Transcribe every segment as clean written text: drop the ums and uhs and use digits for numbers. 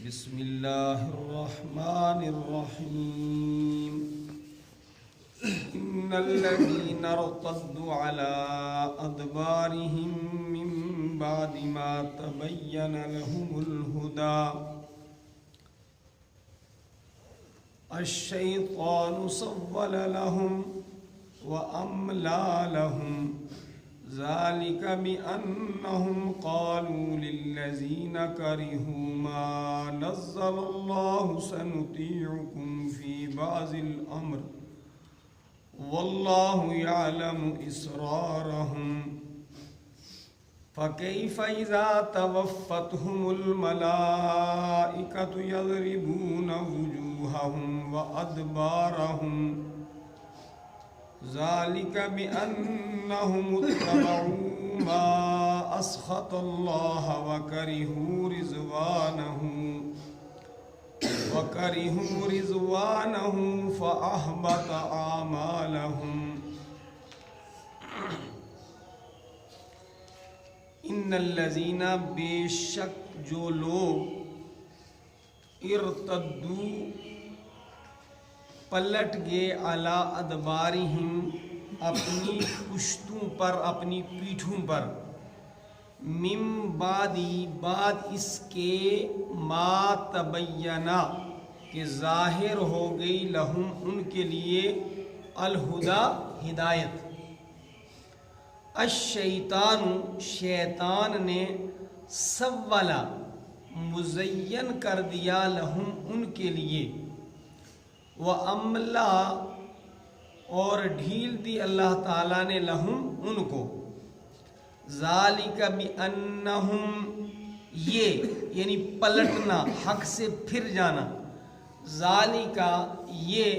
بسم اللہ الرحمن الرحیم ان الذین ارتدوا علی ادبارهم من بعد ما تبین لهم الہدی الشیطان سول لهم واملی لهم ذلك بأنهم قالوا للذين كرهوا ما نزل الله سنطيعكم في بعض الأمر والله يعلم إسرارهم فكيف إذا توفتهم الملائكة يضربون وجوههم وأدبارهم ذلك بأنهم اتبعوا ما أسخط الله وكرهوا رضوانه فأحبط أعمالهم ان الذین بے شک جو لوگ ارتدوا پلٹ گئے علی ادبارہم اپنی پشتوں پر اپنی پیٹھوں پر من بعد اس کے ما تبینہ کہ ظاہر ہو گئی لہم ان کے لیے الہدا ہدایت الشیطان شیطان نے سولا مزین کر دیا لہم ان کے لیے وَأَمْلَا اور ڈھیل دی اللہ تعالیٰ نے لہم ان کو ذَلِكَ بِأَنَّهُمْ یہ یعنی پلٹنا حق سے پھر جانا ذَلِكَ یہ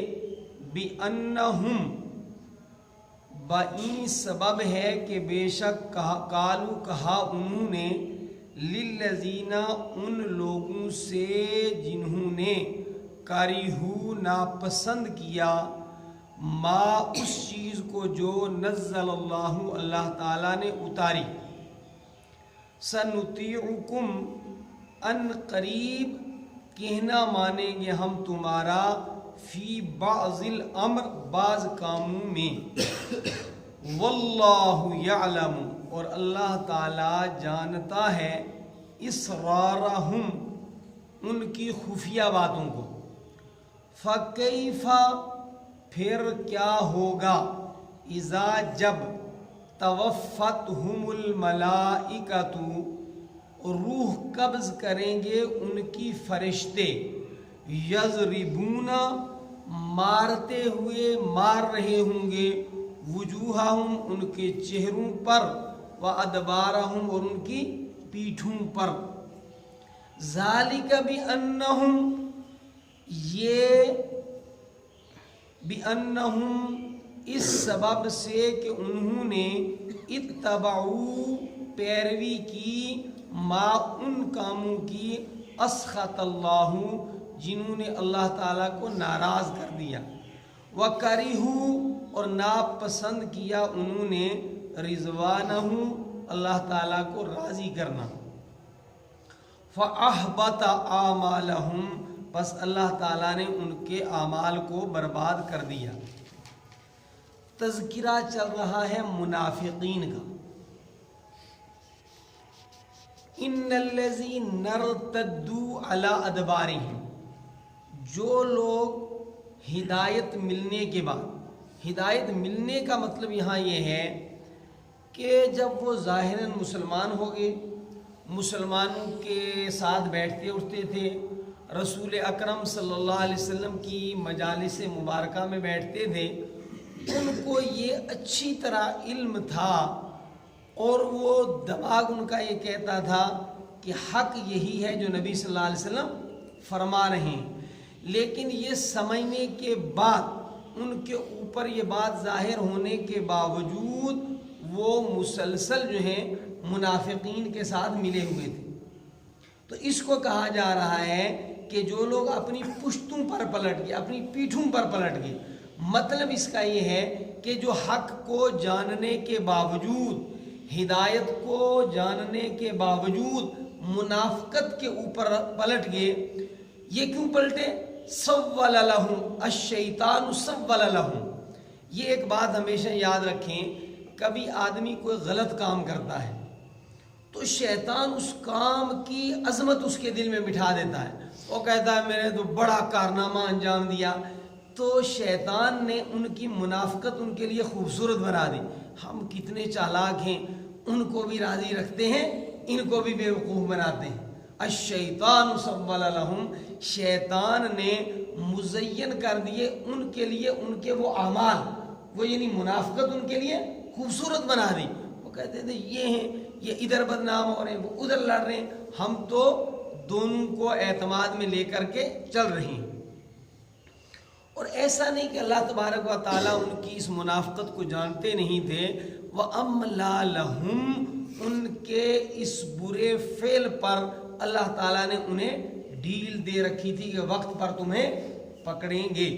بِأَنَّهُمْ بَإِن سبب ہے کہ بے شک قالو کہا انہوں نے لِلَّذِينَ ان لوگوں سے جنہوں نے کریہو ناپسند کیا ما اس چیز کو جو نزل اللہ تعالیٰ نے اتاری سنطیعکم ان قریب کہنا مانیں گے ہم تمہارا فی بعض الامر بعض کاموں میں واللہ یعلم اور اللہ تعالیٰ جانتا ہے اسرارہم ان کی خفیہ باتوں کو فَكَيْفَ پھر کیا ہوگا اذا جب توفتہم الملائکۃ روح قبض کریں گے ان کی فرشتے یضربون مارتے ہوئے مار رہے ہوں گے وجوہہم ان کے چہروں پر وادبارہم اور ان کی پیٹھوں پر ذالک بأنہم یہ بأنہم اس سبب سے کہ انہوں نے اتبعو پیروی کی ما ان کاموں کی اسخط اللہ جنہوں نے اللہ تعالیٰ کو ناراض کر دیا وکرہو اور ناپسند کیا انہوں نے رضوانہ اللہ تعالیٰ کو راضی کرنا فأحبط أعمالهم بس اللہ تعالیٰ نے ان کے اعمال کو برباد کر دیا تذکرہ چل رہا ہے منافقین کا ان الذین ارتدوا علی ادبارہم جو لوگ ہدایت ملنے کے بعد ہدایت ملنے کا مطلب یہاں یہ ہے کہ جب وہ ظاہراً مسلمان ہو گئے مسلمانوں کے ساتھ بیٹھتے اٹھتے تھے رسول اکرم صلی اللہ علیہ وسلم کی مجالس مبارکہ میں بیٹھتے تھے ان کو یہ اچھی طرح علم تھا اور وہ دماغ ان کا یہ کہتا تھا کہ حق یہی ہے جو نبی صلی اللہ علیہ وسلم فرما رہے ہیں لیکن یہ سمجھنے کے بعد ان کے اوپر یہ بات ظاہر ہونے کے باوجود وہ مسلسل جو ہیں منافقین کے ساتھ ملے ہوئے تھے تو اس کو کہا جا رہا ہے کہ جو لوگ اپنی پشتوں پر پلٹ گئے اپنی پیٹھوں پر پلٹ گئے مطلب اس کا یہ ہے کہ جو حق کو جاننے کے باوجود ہدایت کو جاننے کے باوجود मुनाफकत के ऊपर पलट गए। ये क्यों पलटे? सव्वल लहुम अश-शैतानु सव्वल लहुम। ये एक बात हमेशा याद रखें, कभी आदमी कोई गलत काम करता है तो शैतान उस काम की अजमत उसके दिल में बिठा देता है। वो कहता है मैंने तो बड़ा कारनामा अंजाम दिया, तो शैतान ने उनकी मुनाफकत उनके लिए खूबसूरत बना दी। हम कितने चालाक हैं, उनको भी राजी रखते हैं, इनको भी बेवकूफ़ बनाते हैं। अश-शैतानु सव्वल लहुम, शैतान ने मुज़य्यन कर दिए उनके लिए उनके वो अमाल, वो यानी मुनाफकत उनके लिए खूबसूरत बना दी। वो कहते थे ये हैं, ये इधर बदनाम हो रहे हैं, वो उधर लड़ रहे हैं, हम तो दोनों को एतमाद में लेकर के चल रहे हैं। और ऐसा नहीं कि अल्लाह तबारक व ताला उनकी इस मुनाफकत को जानते नहीं थे। वह अमला लहुम, उनके इस बुरे फेल पर अल्लाह ताला ने उन्हें डील दे रखी थी कि वक्त पर तुम्हें पकड़ेंगे।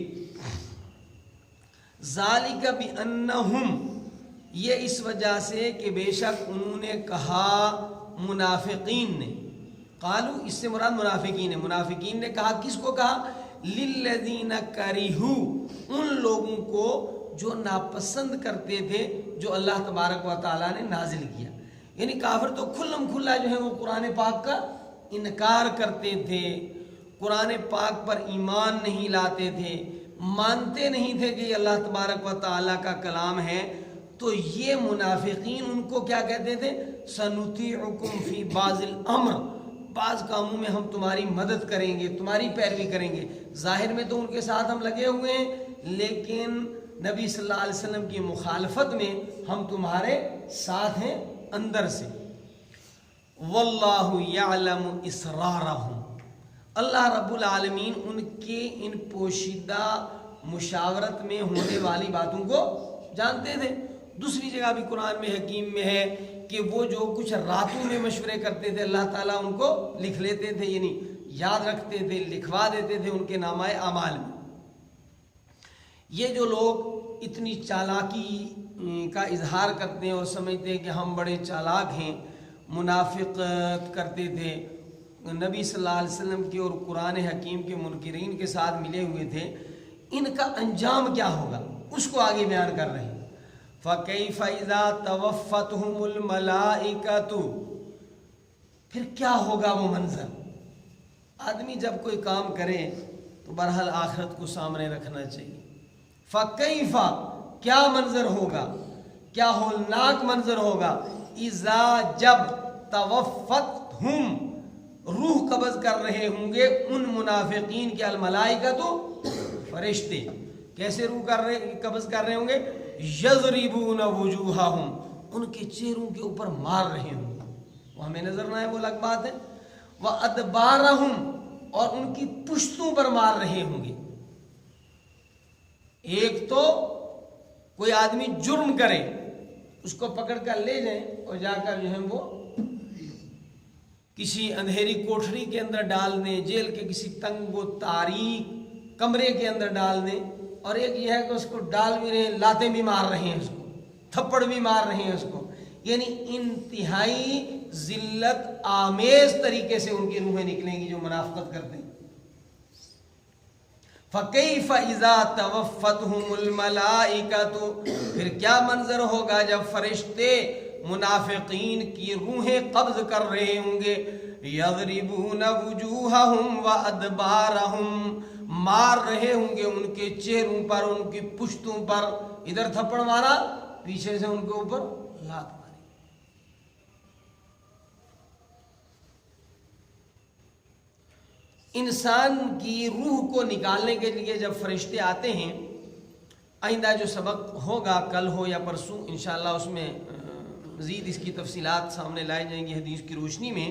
ज़ालिका बिअन्नहुम, ये इस वजह से कि बेशक उन्होंने कहा, मुनाफिकीन ने, कालू इससे मुराद मुनाफिकीन है, मुनाफिकीन ने कहा, किसको कहा? लिल्लज़ीना करिहू, उन लोगों को जो नापसंद करते थे जो अल्लाह तबारक व ताला ने नाजिल किया। यानी काफिर तो खुल्लम खुल्ला जो है वो कुरान पाक का इनकार करते थे, कुरान पाक पर ईमान नहीं लाते थे, मानते नहीं थे कि अल्लाह तबारक व ताला का कलाम है। तो ये मुनाफिकीन उनको क्या कहते थे? सनुतीउकुम फी बाज़िल अम्र, बाज़ कामों में हम तुम्हारी मदद करेंगे, तुम्हारी पैरवी करेंगे। ज़ाहिर में तो उनके साथ हम लगे हुए हैं, लेकिन नबी सल्लल्लाहु अलैहि वसल्लम की मुखालफत में हम तुम्हारे साथ हैं अंदर से। वल्लाहु यअलमु इसरारहुम, अल्लाह रब्बुल आलमीन उनके इन पोशीदा मुशावरत में होने वाली बातों को जानते थे। दूसरी जगह भी कुरान में हकीम में है कि वो जो कुछ रातों में मशवरे करते थे अल्लाह ताला उनको लिख लेते थे, यानी याद रखते थे, लिखवा देते थे उनके नामाए अमाल में। ये जो लोग इतनी चालाकी का इजहार करते हैं और समझते हैं कि हम बड़े चालाक हैं, मुनाफिकत करते थे, नबी सल्लल्लाहु अलैहि वसल्लम के और कुरान हकीम के मुनकिरीन के साथ मिले हुए थे, इनका अंजाम क्या होगा उसको आगे बयान कर रहे हैं। फ़कैफ़ इज़ा तवफ़्फ़तहुमुल मलाइकतु, फिर क्या होगा वो मंजर। आदमी जब कोई काम करे तो बहरहाल आखिरत को सामने रखना चाहिए। फ़कैफ़, क्या मंजर होगा, क्या होलनाक मंजर होगा। इज़ा, जब, तवफ़्फ़तहुम, रूह कब्ज़ कर रहे होंगे उन मुनाफिकीन के, अल मलाइकतु, फरिश्ते। कैसे रूह कब्ज़ कर रहे होंगे? यज़रिबून वुजूहहुम, उनके चेहरों के ऊपर मार रहे होंगे, वो हमें नजर ना आए वो अलग बात है। व अदबारहुम, और उनकी पुश्तों पर मार रहे होंगे। एक तो कोई आदमी जुर्म करे, उसको पकड़ कर ले जाए और जाकर जो है वो किसी अंधेरी कोठरी के अंदर डाल दें, जेल के किसी तंगो तारीक कमरे के अंदर डाल दें। और एक यह है कि उसको डाल भी रहे हैं, लातें भी मार रहे हैं, उसको थप्पड़ भी मार रहे हैं उसको, यानी इंतहाई जिल्लत आमेज तरीके से उनकी रूहें निकलेंगी जो मुनाफकत करते हैं। फ़कैफ़ इज़ा तवफ़्फ़तहुमुल मलाइकतु, फिर क्या मंजर होगा जब फरिश्ते मुनाफिकीन की रूहें कब्ज़ कर रहे होंगे। यज़रिबून वुजूहहुम व अदबारहुम, मार रहे होंगे उनके चेहरों पर, उनकी पुश्तों पर, इधर थप्पड़ मारा, पीछे से उनके ऊपर लात मारी। इंसान की रूह को निकालने के लिए जब फरिश्ते आते हैं, आइंदा जो सबक होगा कल हो या परसों इंशाअल्लाह उसमें मज़ीद इसकी तफसीलात सामने लाई जाएंगी हदीस की रोशनी में।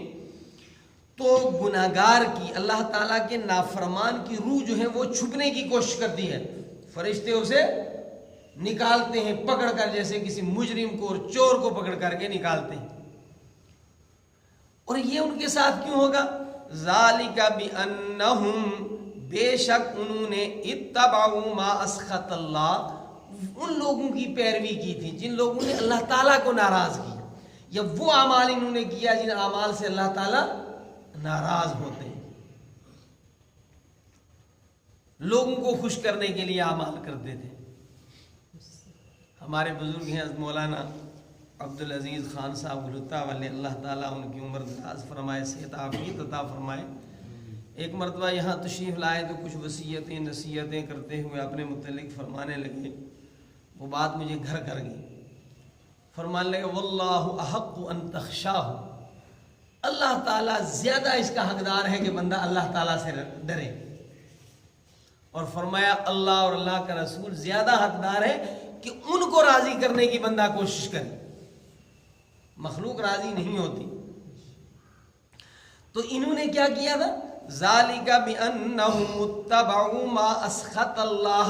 तो गुनाहगार की, अल्लाह ताला के नाफरमान की रूह जो है वो छुपने की कोशिश करती है, फरिश्ते उसे निकालते हैं पकड़ कर, जैसे किसी मुजरिम को और चोर को पकड़ करके निकालते हैं। और ये उनके साथ क्यों होगा? ज़ालिका बिअन्नहुम, बेशक उन्होंने इत्तबअू मा अस्खतल्लाह, उन लोगों की पैरवी की थी जिन लोगों ने अल्लाह ताला को नाराज किया, या वो अमाल इन्होंने किया जिन अमाल से अल्लाह ताला नाराज होते हैं, लोगों को खुश करने के लिए अमाल करते थे। हमारे बुजुर्ग हैं मौलाना अब्दुल अजीज़ खान साहब गुलुत्ता वाले, अल्लाह ताला उनकी उम्र दराज फरमाए, सेहत आफियत अता फरमाए। एक मरतबा यहाँ तशरीफ़ लाए तो कुछ वसीयतें नसीहतें करते हुए अपने मुतल्लिक़ फरमाने लगे। वो बात मुझे घर कर गई। फरमाने लगे वल्लाहु अहक्कु अन तख़शाहु, अल्लाह ताला ज़्यादा इसका हकदार है कि बंदा अल्लाह ताला से डरे। और फरमाया अल्लाह और अल्लाह का रसूल ज़्यादा हकदार है कि उनको राज़ी करने की बंदा कोशिश करे, मखलूक राज़ी नहीं होती। तो इन्होंने क्या किया था, ज़ालिका बिअन्नहुम मुत्तबउ मा अस्खत अल्लाह,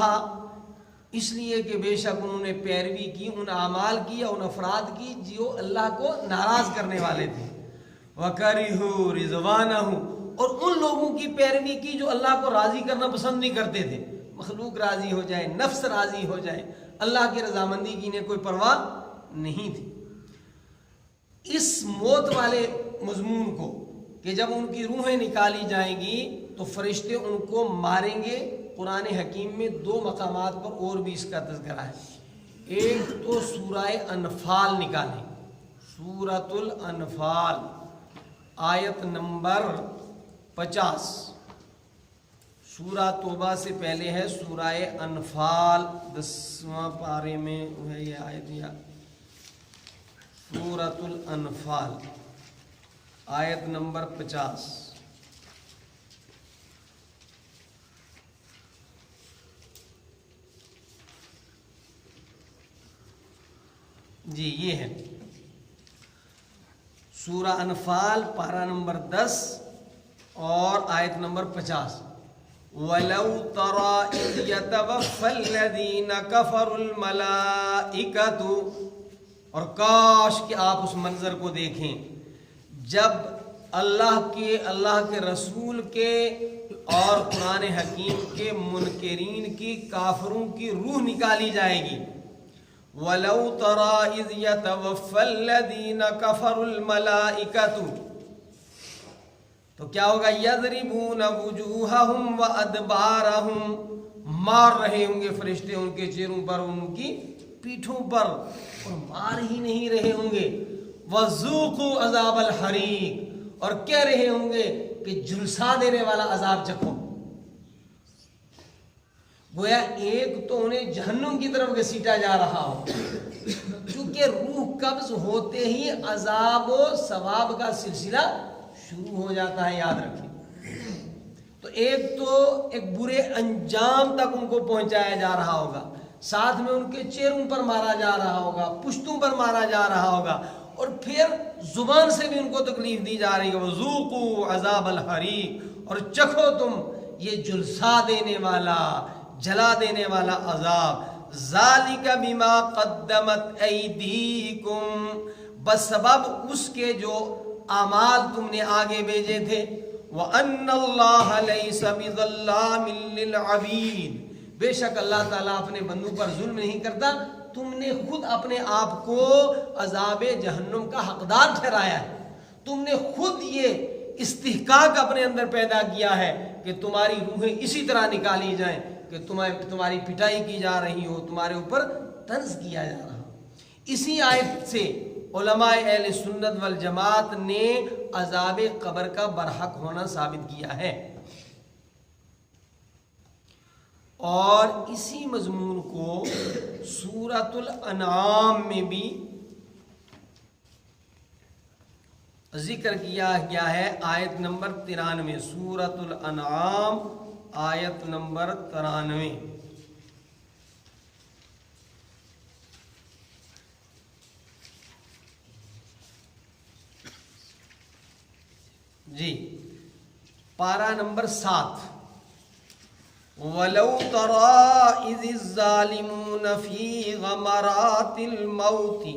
इसलिए कि बेशक उन्होंने पैरवी की उन आमाल की या उन अफराद की जो अल्लाह को नाराज़ करने वाले थे। वकरिहु रिज़वानहु, और उन लोगों की पैरवी की जो अल्लाह को राज़ी करना पसंद नहीं करते थे। मखलूक राज़ी हो जाए, नफ्स राज़ी हो जाए, अल्लाह की रजामंदी की ने कोई परवाह नहीं थी। इस मौत वाले मजमून को कि जब उनकी रूहें निकाली जाएंगी तो फरिश्ते उनको मारेंगे, कुरान हकीम में दो मकामात पर और भी इसका तज़किरा है। एक तो सूरह अनफाल निकालें, सूरतुल अनफाल आयत नंबर 50, सूरा तौबा से पहले है सूरह अनफाल 10वां पारे में है ये आयत, या सूरतुल अनफाल आयत नंबर 50। जी ये है सूरा अनफाल पारा नंबर 10 और आयत नंबर 50। वलौ तरा इज़ यतवफ़्फ़ल्लज़ीना कफ़रुल मलाइकतु, और काश कि आप उस मंजर को देखें जब अल्लाह के रसूल के और कुरान हकीम के मुनकिरीन की, काफिरों की रूह निकाली जाएगी। वलौ तरा इज़ यतवफ़्फ़ल्लज़ीना कफ़रुल मलाइकतु, तो क्या होगा, यज़रिबून वुजूहहुम व अदबारहुम, मार रहे होंगे फरिश्ते उनके चेहरों पर, उनकी पीठों पर, और मार ही नहीं रहे होंगे। वज़ूक़ू अज़ाबल हरीक़, और कह रहे होंगे कि झुलसा देने वाला अजाब चखो। गोया एक तो उन्हें जहन्नुम की तरफ घसीटा जा रहा हो, क्योंकि रूह कब्ज होते ही अजाब व सवाब का सिलसिला शुरू हो जाता है, याद रखें। तो एक बुरे अंजाम तक उनको पहुंचाया जा रहा होगा, साथ में उनके चेहरों पर मारा जा रहा होगा, पुश्तों पर मारा जा रहा होगा, और फिर जुबान से भी उनको तकलीफ दी जा रही है। वज़ूक़ू अज़ाबल हरीक़, और चखो तुम ये झुलसा देने वाला, जला देने वाला अजाब। ज़ालिका बिमा क़द्दमत ऐदीकुम, बसबब उसके जो आमाल तुमने आगे भेजे थे। व अन्नल्लाह लैसा बिज़ल्लामिल लिल अबीद, बेशक अल्लाह ताला अपने बंदों पर जुल्म नहीं करता। तुमने खुद अपने आप को अजाब जहन्नुम का हकदार ठहराया है, तुमने खुद ये इस्तिहकाक अपने अंदर पैदा किया है कि तुम्हारी रूहें इसी तरह निकाली जाएं कि तुम्हारी पिटाई की जा रही हो, तुम्हारे ऊपर तंज किया जा रहा हो। इसी आयत से उलमाए अहले सुन्नत वल जमात ने अजाब कब्र का बरहक होना साबित किया है। और इसी मजमून को सूरतुल अनआम में भी जिक्र किया गया है, आयत नंबर 93, सूरतुल अनआम आयत नंबर 93। जी पारा नंबर 7। वलौ तरा इज़ ज़ालिमून फ़ी ग़मरातिल मौति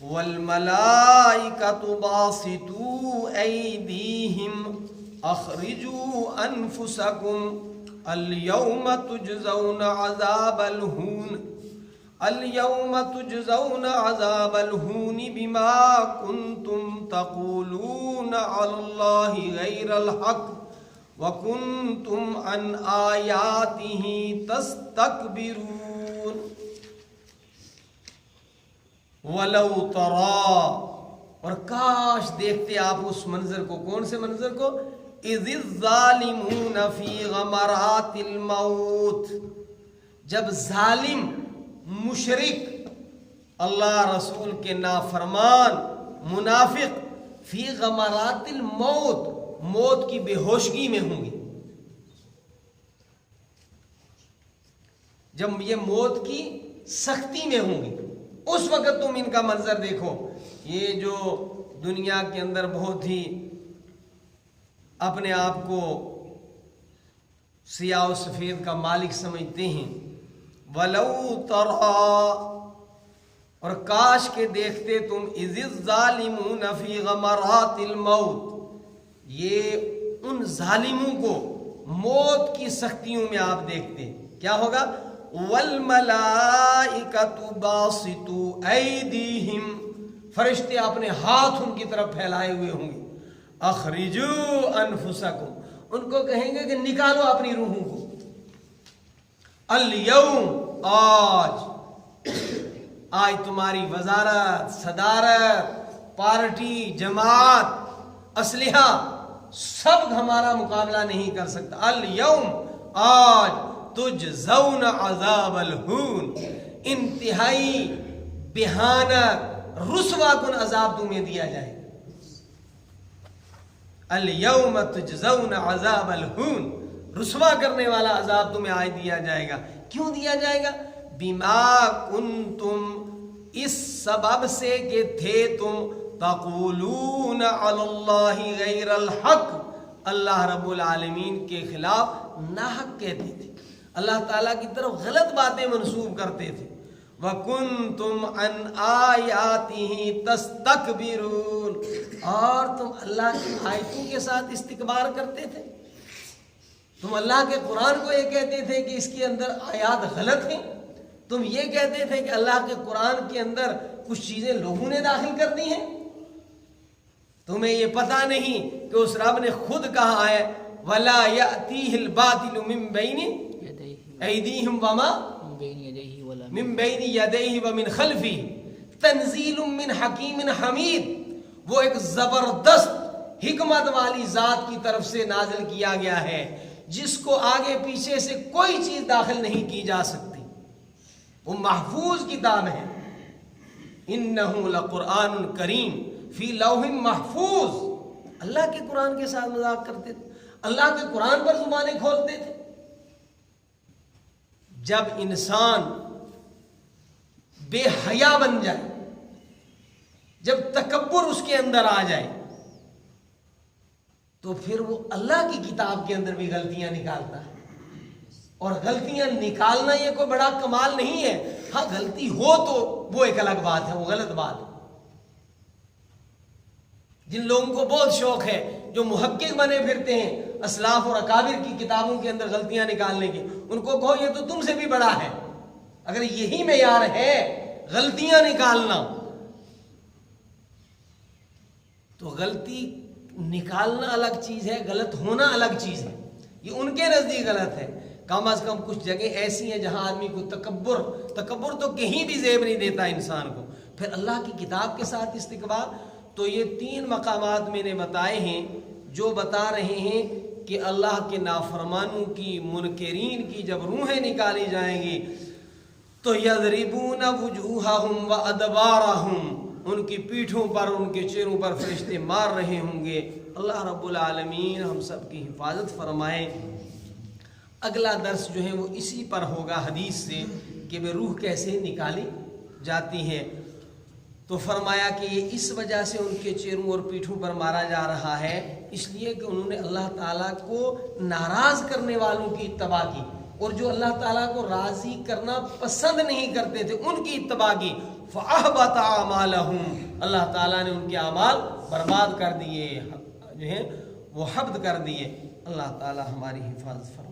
वल मलाइकतु बासितू ऐदीहिम अख़रिजू अनफुसकुम अल यौम तुजज़ौना अज़ाबल हून اليوم تجزون عذاب الہون بما کنتم تقولون علی اللہ غیر الحق وکنتم عن آیاتہ تستکبرون ولو ترى، اور کاش دیکھتے آپ اس منظر کو. کون سے منظر کو؟ اذ الظالمون فی غمرات الموت، جب ظالم مشرک اللہ رسول کے نافرمان منافق فی غمرات الموت، موت کی بے ہوشگی میں ہوں گے. جب یہ موت کی سختی میں ہوں گے اس وقت تم ان کا منظر دیکھو. یہ جو دنیا کے اندر بہت ہی اپنے آپ کو سیاہ و سفید کا مالک سمجھتے ہیں، وَلَوْ تَرَى، اور کاش کے دیکھتے تم اذ الظالمون فی غمرات الموت، یہ ان ظالموں کو موت کی سختیوں میں آپ دیکھتے. کیا ہوگا؟ وَالْمَلَائِكَةُ بَاسِطُو أَيْدِيهِمْ، فرشتے اپنے ہاتھ ان کی طرف پھیلائے ہوئے ہوں گے. اخرجوا انفسکم، ان کو کہیں گے کہ نکالو اپنی روحوں کو. الیوم، آج تمہاری وزارت، صدارت، پارٹی، جماعت، اسلحہ سب ہمارا مقابلہ نہیں کر سکتا. الیوم، آج تجزون عذاب الہون، انتہائی بھیانک رسوا کن عذاب تمہیں دیا جائے گا. الیوم تجزون عذاب الہون، رسوا کرنے والا عذاب تمہیں آج دیا جائے گا. کیوں دیا جائے گا؟ بما کنتم، اس سبب سے کہ تھے تم تقولون علی اللہ غیر الحق، اللہ رب العالمین کے خلاف ناحق کہتے تھے، اللہ تعالیٰ کی طرف غلط باتیں منسوب کرتے تھے. وَكُنْتُمْ عَنْ آيَاتِهِ تَسْتَكْبِرُونَ، اور تم اللہ کی آیتوں کے ساتھ استکبار کرتے تھے. تم اللہ کے قرآن کو یہ کہتے تھے کہ اس کے اندر آیات غلط ہیں، تم یہ کہتے تھے کہ اللہ کے قرآن کے اندر کچھ چیزیں لوگوں نے داخل کر دی ہیں. تمہیں یہ پتہ نہیں کہ اس رب نے خود کہا ہے وَلَا يَأْتِيهِ الْبَاطِلُ مِن بَيْنِ أَيْدِيهِمْ وَمَا من بین یدیہ ومن خلفہ تنزیل من حکیم حمید، وہ ایک زبردست حکمت والی ذات کی طرف سے نازل کیا گیا ہے جس کو آگے پیچھے سے کوئی چیز داخل نہیں کی جا سکتی. وہ محفوظ کتاب ہے. انہ لقرآن کریم فی لوح محفوظ. اللہ کے قرآن کے ساتھ مذاق کرتے تھے، اللہ کے قرآن پر زبانیں کھولتے تھے. جب انسان بے حیا بن جائے، جب تکبر اس کے اندر آ جائے، تو پھر وہ اللہ کی کتاب کے اندر بھی غلطیاں نکالتا ہے. اور غلطیاں نکالنا یہ کوئی بڑا کمال نہیں ہے. ہاں غلطی ہو تو وہ ایک الگ بات ہے، وہ غلط بات ہے. جن لوگوں کو بہت شوق ہے، جو محقق بنے پھرتے ہیں اسلاف اور اکابر کی کتابوں کے اندر غلطیاں نکالنے کی، ان کو کہو یہ تو تم سے بھی بڑا ہے. اگر یہی معیار ہے غلطیاں نکالنا، تو غلطی نکالنا الگ چیز ہے، غلط ہونا الگ چیز ہے. یہ ان کے نزدیک غلط ہے. کم از کم کچھ جگہ ایسی ہیں جہاں آدمی کو تکبر تو کہیں بھی زیب نہیں دیتا انسان کو. پھر اللہ کی کتاب کے ساتھ استکبار. تو یہ 3 مقامات میں نے بتائے ہیں جو بتا رہے ہیں کہ اللہ کے نافرمانوں کی، منکرین کی جب روحیں نکالی جائیں گی تو یضربون وجوہہم وادبارہم، ان کی پیٹھوں پر، ان کے چہروں پر فرشتے مار رہے ہوں گے. اللہ رب العالمین ہم سب کی حفاظت فرمائے. اگلا درس جو ہے وہ اسی پر ہوگا، حدیث سے کہ وہ روح کیسے نکالی جاتی ہے. تو فرمایا کہ یہ اس وجہ سے ان کے چہروں اور پیٹھوں پر مارا جا رہا ہے، اس لیے کہ انہوں نے اللہ تعالیٰ کو ناراض کرنے والوں کی اتباع کی، اور جو اللہ تعالیٰ کو راضی کرنا پسند نہیں کرتے تھے ان کی اتباع کی. فَأَحْبَطَ أَعْمَالَهُمْ، اللہ تعالیٰ نے ان کے اعمال برباد کر دیے، جو ہیں وہ حبط کر دیے. اللہ تعالیٰ ہماری حفاظت فرمائے.